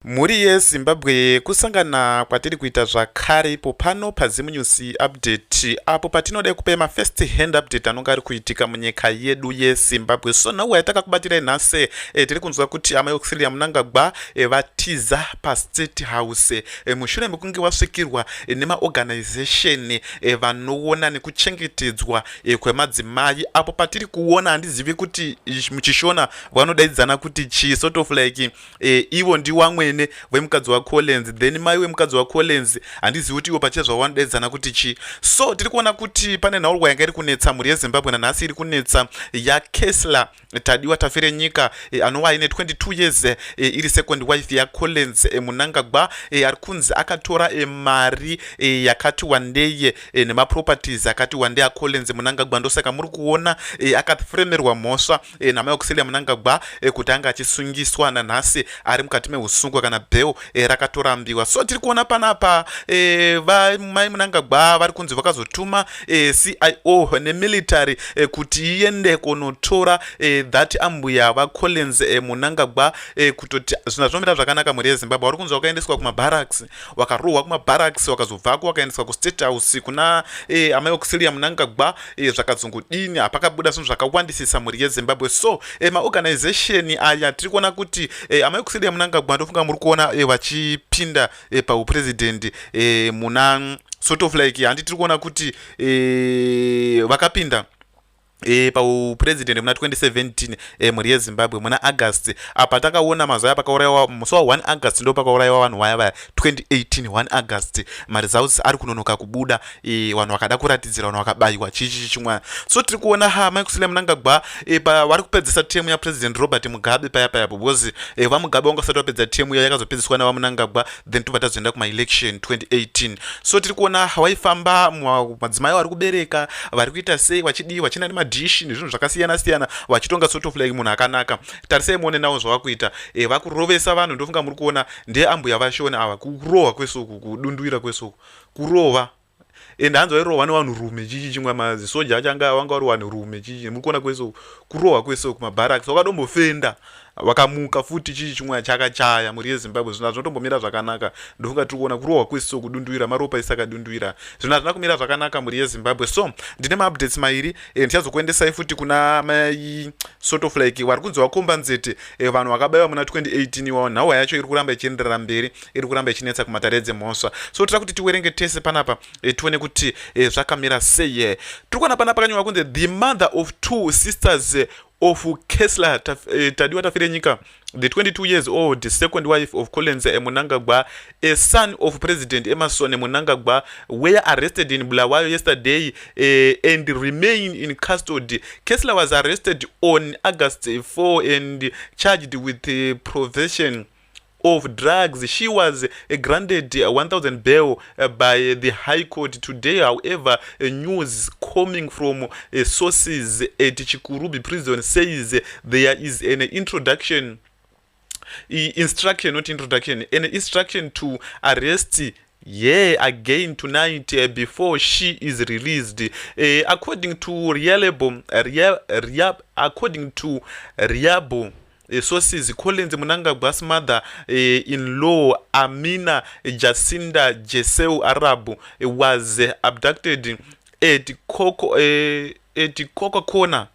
Muri yeZimbabwe kusangana kwatiri kuita zvakare ipo pano paZimu News update apo patinoda kupa mafirst hand update anonga ari kuitika munyika yedu yeZimbabwe. So nhau yatakakubatirai nhasi tiri kunzwa kuti Chatsva Auxillia Mnangagwa vatiza paState House mushure mekunge vasvikirwa nemaorganization vanoona nekuchengetedzwa kwemadzimai. Apo patiri kuona handizivi kuti muchishona vanodaidzana kuti chi sort of like ivo ndiwamwe vemukadzi waCollins then mai wemukadzi waCollins handizivi kuti ivo pachezva vanodaidzana kuti chi. So tiri kuona kuti pane nhaurwa yanga iri kunetsa muri yeZimbabwe nanhasi iri kunetsa yaKesla tadiwa tafire nyika anova aine 22 years iri second wife yaCollins Mnangagwa ari kunzi akatora mari yakati wandei nemaproperties akati wandei aCollins Mnangagwa. Ndosaka muri kuona akafremerwa mhosva naMai Auxillia Mnangagwa kuti anga achisungiswa nanhasi ari mukati mehusungu kana bheo rakatorambiwa. So tiri kuona panapa Mai Mnangagwa vari kunzi vakazotuma CIO nemilitary kuti iende kunotora that ambuya vaCollins Mnangagwa kutoti zvinhu zvinomira zvakanaka muri yeZimbabwe. Vari kunzi vakaendeswa kumabarracks, vakarohwa kumabarracks, vakazobvako vakaendeswa kuState House kuna Amai Auxillia Mnangagwa. Zvakazongodini hapakabuda zvinhu zvakawandisisa muri yeZimbabwe. So maorganization aya tiri kuona kuti Amai Auxillia Mnangagwa ndofunga muri kuona vachipinda paupresident muna sort of like handi tiri kuona kuti vakapinda paupresident muna 2017 muri yeZimbabwe muna August. Apa takaona mazuva pakaurayiwa musi wa1 August ndo pakaurayiwa vanhu vaya vaya 2018 1 August maresults ari kunonoka kubuda vanhu vakada kuratidzira vanhu vakabayiwa chichi chimwe. So tiri kuona Mai Auxillia Mnangagwa vari kupedzisa temu yapresident Robert Mugabe paya because vaMugabe vangasati vapedza temu iyo yakazopedziswa navaMnangagwa then tobva tazoenda kumaelection 2018. So tiri kuona vaifamba madzimai vari kubereka vari kuita sei vachidii vachina nemadishi nezvinhu zvakasiyana siyana vachitonga sort of like munhu akanaka. Tarisai muone nawo zvavakuita vakurovesa vanhu. Ndofunga muri kuona ndeambuya vashona ava kurohwa kwesuku kudunduira kwesuku kurova and hanzi vairohwa nevanhurume chichi chimwe mazisoja achanga vanga vari vanhurume chichi muri kuona kwesuku kurohwa kwesuku mabarracks vakadombofenda vakamuka futi chichi chimwe chakachaya muri yeZimbabwe. Zvinhu zvinotombomira zvakanaka. Ndofunga tiri kuona kurohwa kwesuku kudunduira maropa isakadunduira zvinhu hazvina kumira zvakanaka muri yeZimbabwe. So ndine maupdates mairi ndichazokuendesai futi kuna mai sort of like vari kunzi vakomba nzete vanhu vakabayiwa muna 2018 iwawo. Nhauwa yacho iri kuramba ichienderera mberi iri kuramba ichinetsa kumatare edzemhosva. So tira kuti tiwerenge tese panapa tione kuti zvakamira sei. Tiri kuona panapa kanyorwa kunzi the mother of two sisters of Kesla tadiwa tafire nyika the 22 years old second wife of Collins Mnangagwa, a son of President Emerson Mnangagwa, were arrested in Bulawayo yesterday and remain in custody. Kesla was arrested on August 4 and charged with possession of drugs. She was granted 1,000 bail by the High Court today. However, news coming from sources at Chikurubi prison says there is an instruction to arrest again tonight before she is released. According to reliable sources, Collins Mnangagwa's mother-in-law Amina Jacinda Jeseu Arabu was abducted at Coca-Cola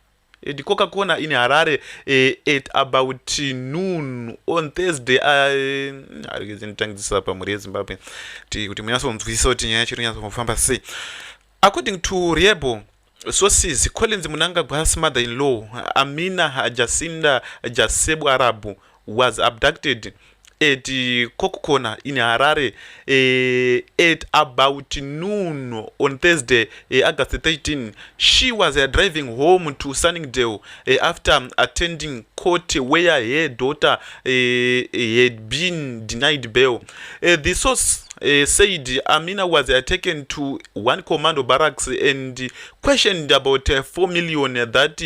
in Harare at about noon on Thursday. According to reliable sources, Collins Mnangagwa's mother-in-law Amina Jacinda Jeseu Arabu was abducted at Coca-Cola in Harare at about noon on Thursday, August 13. She was driving home to Sunningdale after attending court where her daughter had been denied bail. The source said Amina was taken to one commando barracks and questioned about 4 million that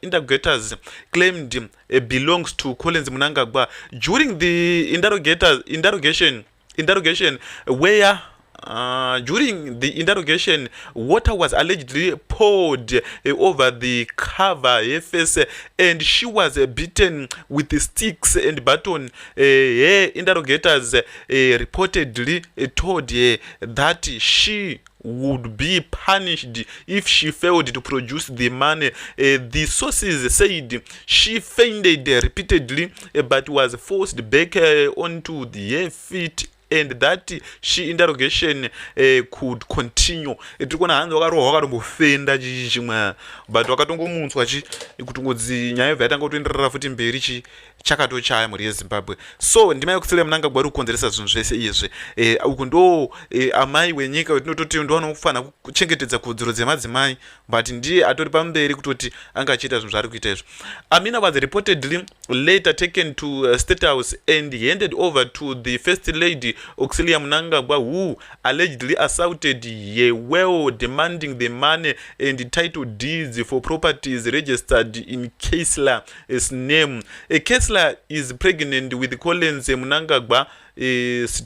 interrogators claimed belongs to Collins Mnangagwa. During the interrogation where during the interrogation, water was allegedly poured over the cover face, and she was beaten with sticks and baton. Her interrogators reportedly told her that she would be punished if she failed to produce the money. The sources said she fainted repeatedly, but was forced back onto her feet, and that she interrogation could continue. Tikona hanzi wakarohwa wakatombofenda chimwe, but wakatongomunzwa kutongodzi nyaya yobva yatanga kutoenderera futi mberi chakatochaya mhuri yeZimbabwe. So ndima yeAuxillia Mnangagwa ari kukonzeresa zvinhu zvese izvi. Uku ndo amai wenyika wetinototi ndoanofanira kuchengetedza kodzero dzemadzimai, but ndiye atori pamberi kutoti anga achiita zvinhu zvaari kuita izvi. Amina was reportedly later taken to State House and handed over to the First Lady Auxillia Mnangagwa, who allegedly assaulted her while demanding the money and title deeds for properties registered in Chatsva's name. Chatsva is pregnant with Collins Mnangagwa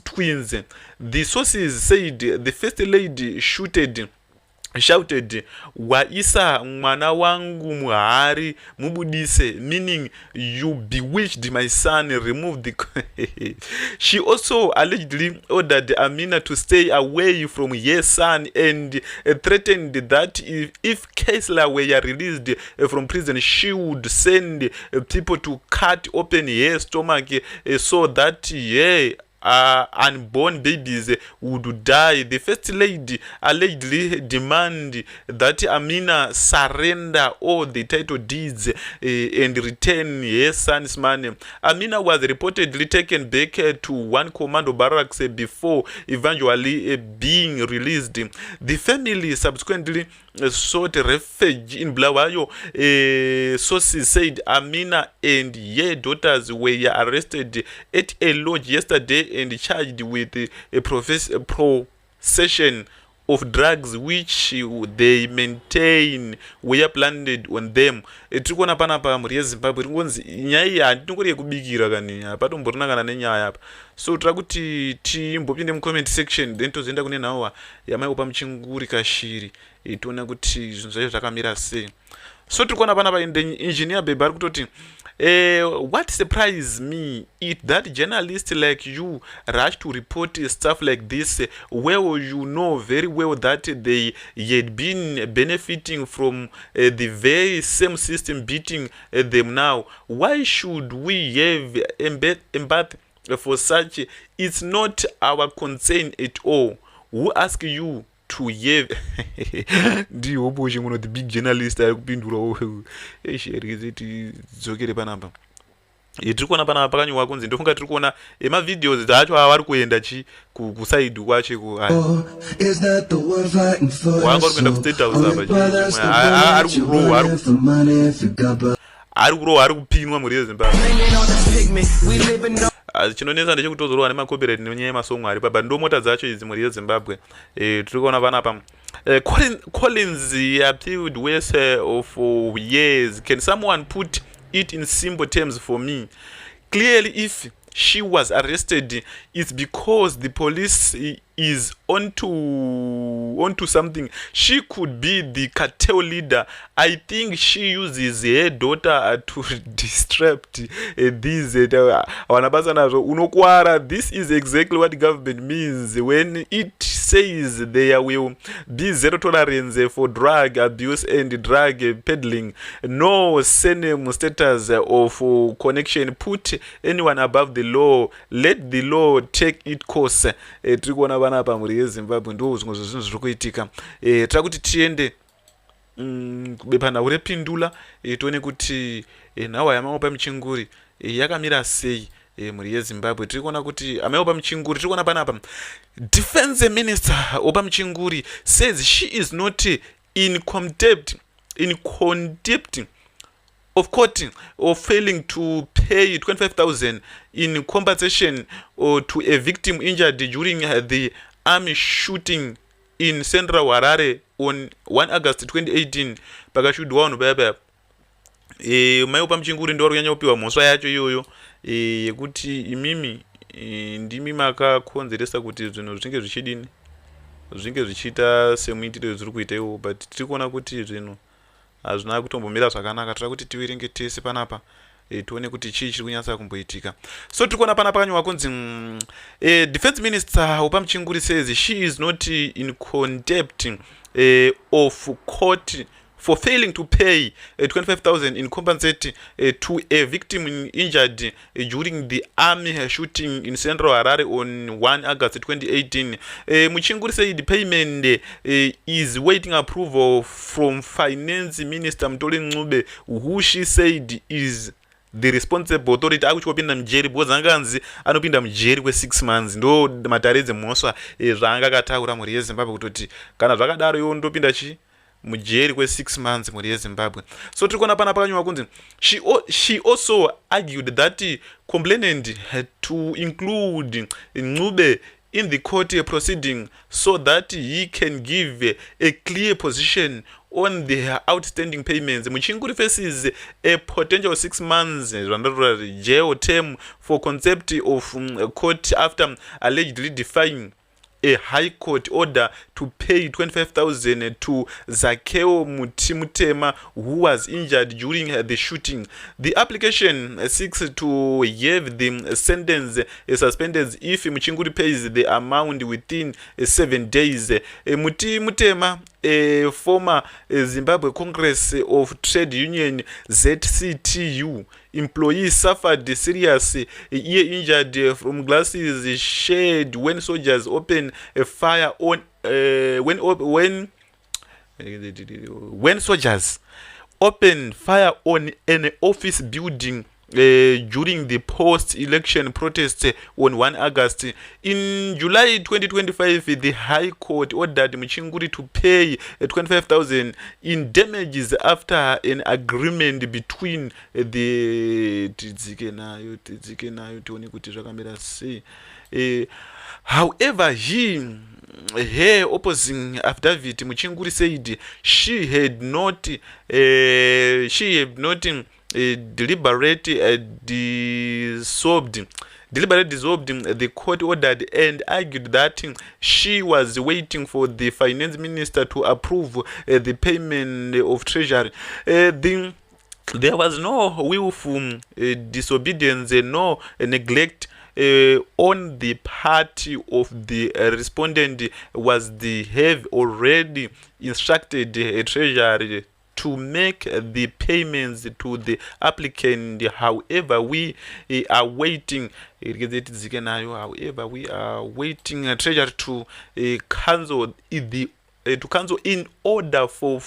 twins. The sources said the First Lady shouted, waisa mwana wangu muhari mubudise, meaning you bewitched my son, remove the she also allegedly ordered Amina to stay away from her son and threatened that if Chatsva were released from prison, she would send people to cut open her stomach so that unborn babies would die. The First Lady allegedly demand that Amina surrender all the title deeds and return her son's money. Amina was reportedly taken back to one commando barracks before eventually being released. The family subsequently sought refuge in Bulawayo. Sources said Amina and her daughters were arrested at a lodge yesterday and charged with a possession of drugs which they maintain were planted on them. Tirikuona panapa mhuri yeZimbabwe ringonzi nyaya iyi hatingori yekubikira kani hapatomborina kana nenyaya apa. So tira kuti timbopinde mucomment section then tozoenda kune nhauwa yamaiwopa muchinguri kashiri tione kuti zvinhu zvacho zvakamira sei. So tirikuona panapa engineer baby ari kutoti what surprised me is that journalists like you rush to report stuff like this where you know very well that they had been benefiting from the very same system beating them now. Why should we have empathy for such? It's not our concern at all. Who ask you to have ndihopo chimwe the big journalist ari kupindura esherikezeti dzokere panapa. Tiri kuona panapa pakanyorwa kunzi ndofunga tiri kuona emavideos acho avari kuenda kusaidi kwacho wanga uri kuenda kustate house apa ari kurohwa ari kupinwa mhuri yeZimbabwe. Chinonetsa ndechekutozorwa nemakopyright nenyaya yemasongo ari papa ndo mota dzacho idzi mhuri yeZimbabwe. Tiri kuona panapa Collins appealed waste of years. Can someone put it in simple terms for me? Clearly, if she was arrested, it's because the police is onto something. She could be the cartel leader. I think she uses her daughter to distract these unokwara. This is exactly what government means when it says there will be zero tolerance for drug abuse and drug peddling. No surname status of connection put anyone above the law. Let the law take its course. Trikuona panapa mhuri yeZimbabwe ndo zvimwe zvezvinhu zviri kuitika. Tira kuti tiende bepanhau repindula tione kuti nhauwa yamaiwopa muchinguri yakamira sei mhuri yeZimbabwe. Tiri kuona kuti amaiwopa muchinguri tiri kuona panapa defense minister opa muchinguri says she is not in contempt of court or failing to pay 25,000 in compensation to a victim injured during the army shooting in Central Harare on 1 August 2018. Pakashudwa vanhu paya maiwopa muchinguri ndo vari kunyanya kupiwa mhosva yacho iyoyo yekuti imimi ndimi makakonzeresa kuti zvinhu zvinge zvichidini zvinge zvichiita semuitiro zviri kuita iwo, but tiri kuona kuti zvinhu hazvina kutombomira zvakanaka. Tira kuti tiverenge tese panapa tione kuti chii chiri kunyatsa kumboitika. So tiri kuona panapa kanyorwa kunzi defense minister wepamuchinguri says she is not in contempt of court for failing to pay 25,000 in compensate to a victim injured during the army shooting in central Harare on 1 August 2018. Muchinguri said the payment is waiting approval from Finance Minister Mtoli Ncube, who she said is the responsible authority. Akuchopinda mjeri because anganzi anopinda mjeri kwe 6 months ndo mataredze mhosva zvanga kataura muri yeZimbabwe kutoti kana zvakadaro iwo ndopinda chi mujeri kwe 6 months muri yeZimbabwe. So tiri kuona pana pakanyorwa kunzi she also argued that complainant had to include Ncube in the court proceeding so that he can give a clear position on the outstanding payments. Muchinguri faces a potential 6 months jail term for contempt of court after allegedly defying a high court order to pay 25,000 to Zakeo Mutimutema, who was injured during the shooting. The application seeks to have the sentence suspended if Muchinguri pays the amount within 7 days. Mutimutema, a former Zimbabwe Congress of Trade Union ZCTU employee, suffered serious ear injured from glasses shed when soldiers opened a fire on when soldiers opened fire on an office building during the post-election protest on 1 August. In July 2025, the High Court ordered Muchinguri to pay 25,000 in damages after an agreement between the however, her opposing affidavit, Muchinguri said she had not deliberately dissolved the court ordered and argued that she was waiting for the finance minister to approve the payment of treasury. There was no willful disobedience, no neglect on the part of the respondent, was the have already instructed treasury to make the payments to the applicant. However, we are waiting treasury to cancel in order for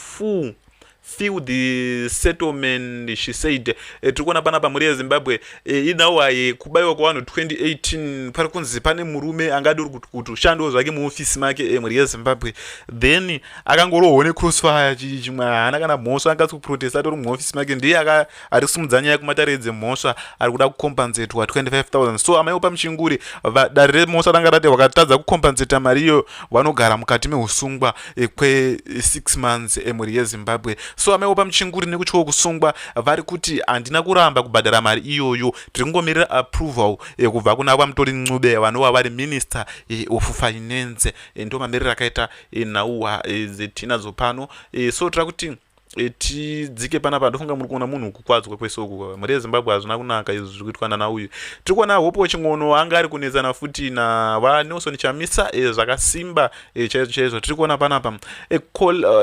fill the settlement, she said. Tukona pana pamuri yeZimbabwe inawaye kubaiwa kwa 2018 pari kunzi pane murume angadi uri kutoshanda zvake muofisi make muri yeZimbabwe, then akangorohwa necrossfire chimwe haana kana mhosva angatsi kuprotesta atori muofisi make, ndiye ari kusumudza nyaya yekumatare mhosva ari kuda kukompensetwa 25,000. So amaiwo pamuchinguri dare remhosva ranga rati vakatadza kukompenseta mari iyo vanogara mukati meusungwa kwe 6 months muri yeZimbabwe. So amaiwo pamuchinguri nekutyiwa kusungwa vari kuti handina kuramba kubhadhara mari iyoyo, tiri kungomirira approval kubva kuna Mtoli Ncube vanova vari minister of finance. Ndo mamiriro akaita nhauwa dzetinadzo pano. So tira kuti tidzike panapa. Ndofunga muri kuona munhu kukwadzwa kwesoku muri yeZimbabwe hazvina kunaka izvi zviri kuitwa nauyu. Tiri kuona Hope Ching'ono anga ari kunetsana futi naVanelson Chamisa zvakasimba chaizvo chaizvo. Tiri kuona panapa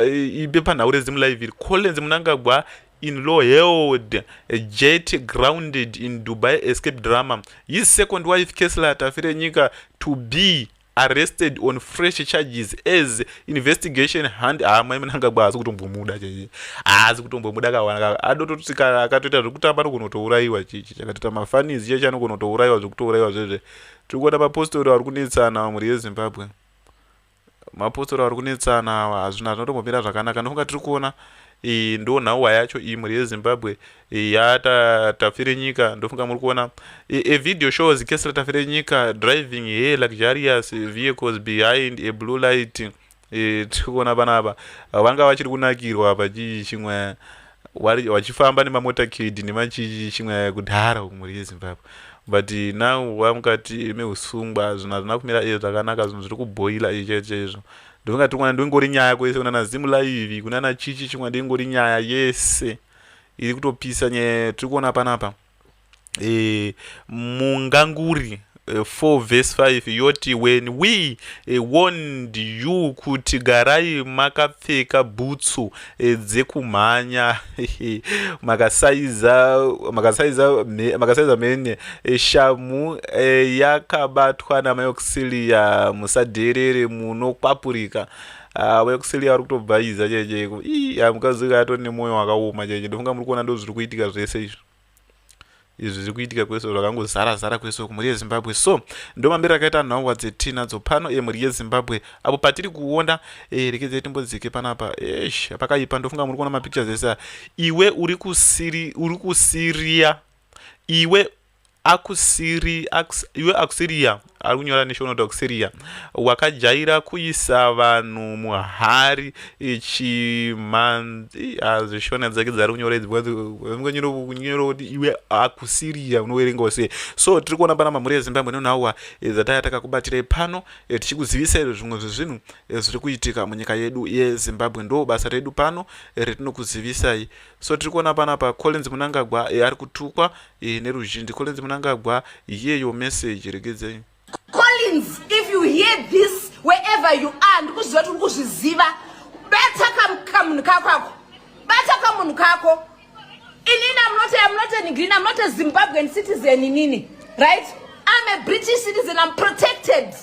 ibe panhau reZimLive iri Collins Mnangagwa in law held jet grounded in Dubai escape drama. His second wife Kesla Tafirenyika to be arrested on fresh charges as investigation hand. Mai Mnangagwa hazi kutombomuda chechi, hazi kutombomuda kawana adototsika akatoita zvekutamba nokunotourayiwa chichi chakatoita mafanizi chechi anokunotourayiwa zvekutourayiwa zvezve. Tiri kuona mapostori ari kunetsana muri yeZimbabwe, mapostori ari kunetsana hazvina zvinotombomira zvakanaka. Ndofunga tiri kuona ndo nhauwa yacho iyi muri yeZimbabwe Tafirenyika. Ndofunga muri kuona a video shows Kesla Tafirenyika driving her luxurious vehicles behind a blue light. Tiri kuona panapa vanga vachiri kunakirwa pachii chimwe wachifamba nemamotakid nemachichi chimwe kudhara kumhuri yezimbabwe. But now wamukati meusungwa zvinhu hazvina kumira zvakanaka, zvinhu zviri kubhoila ichecheizvo. Ndinonga tiri ndingori nyaya kwese kunana zimu live kunana chichi chimwe ndingori nyaya yese iri kutopisa nyaya tiri kuona panapa. Munganguri 4 verse 5 yoti when we warned you kuti garai makapfeka bhutsu dzekumhanya makasaiza mene shamu yakabatwa namaauxilia musadherere munokwapurika. Auxilia vari kutobvaidza checheko mukazoka atori nemwoyo wakaoma cheche. Ndofunga muri kuona ndo zviri kuitika zvese izvo. Izvi zviri kuitika kwese zvakangozara kwese kumhuri yezimbabwe. So ndo mambiri akaita nhauwa dzetinadzo pano mhuri yezimbabwe apo patiri kuona rekezai timbodzike panapa. Pakaipa. Ndofunga muri kuona mapictures ese. Iwe uri kusiria iwe Auxillia ari kunyora national Auxillia wakajaira kuisa vanhu muhari zvishona dzake dzari kunyora kunyora kuti iwe Auxillia unoverengawo sei. So tiri kuona pana mamhuri yezimbabwe nenhauwa dzataya takakubatirai pano tichikuzivisai zvimwe zvezvinhu zviri kuitika munyika yedu yezimbabwe. Ndo basa redu pano retinokuzivisai. So tiri kuona panapa Collins Mnangagwa ari kutukwa neruzhinji. Collins Mnangagwa iyeyo message regedzai. Collins, if you hear this wherever you are, ndikuziva kuti ukuzviziva, bata kamunhu kako. Bata kamunhu kako. Inini I'm not a green, I'm not a Zimbabwean citizen inini, right? I'm a British citizen, I'm protected.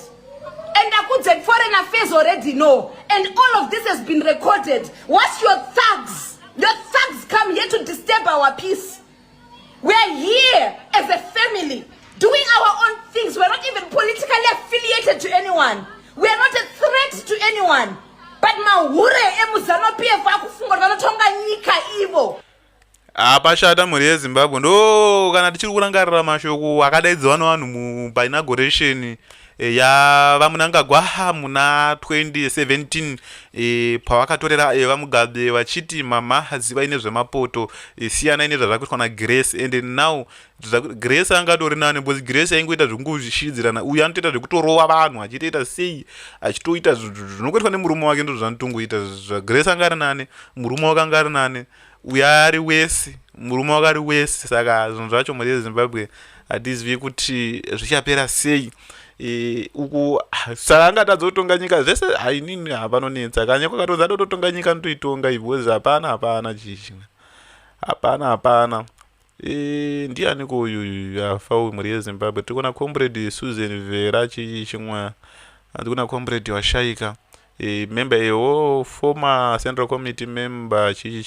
And the foreign affairs already know. And all of this has been recorded. What's your thugs? Your thugs come here to disturb our peace. We're here as a family, doing our own things. We're not even politically affiliated to anyone. We are not a threat to anyone. But mahure emuzano PF akufunga vanotonga nyika ivo. Apashata mhuri yezimbabwe ndo kana tichiri kurangarira mashoko akadaidzwa navanhu painauguration yavaMnangagwa muna 2017 pavakatorera vamugabe vachiti mama ziva nezvemapoto siyana nezvazva kuitwa naGrace. And now Grace angatori nani because Grace aingoita zvekungozvishidzirana. Uyu anotoita zvekutorova vanhu achitoita sei achitoita zvinokuitwa nemurume wake ndo zvanotongoita. Grace anga ari nani, murume wake anga ari nani, uyu ari wese, murume wake ari wese. Saka zvinhu zvacho mhuri yezimbabwe hatizivi kuti zvichapera sei. Uku saka angatadza kutonga nyika zvese hainini hapanonetsa kanya kwakatonza totonga nyika notoitonga because hapana chichimwe hapana. Ndianiko uyu afa uyu mhuri yezimbabwe? Tiri kuona comrade Susan Vera chimwe, tiri kuona comrade washaika member former central committee member chichi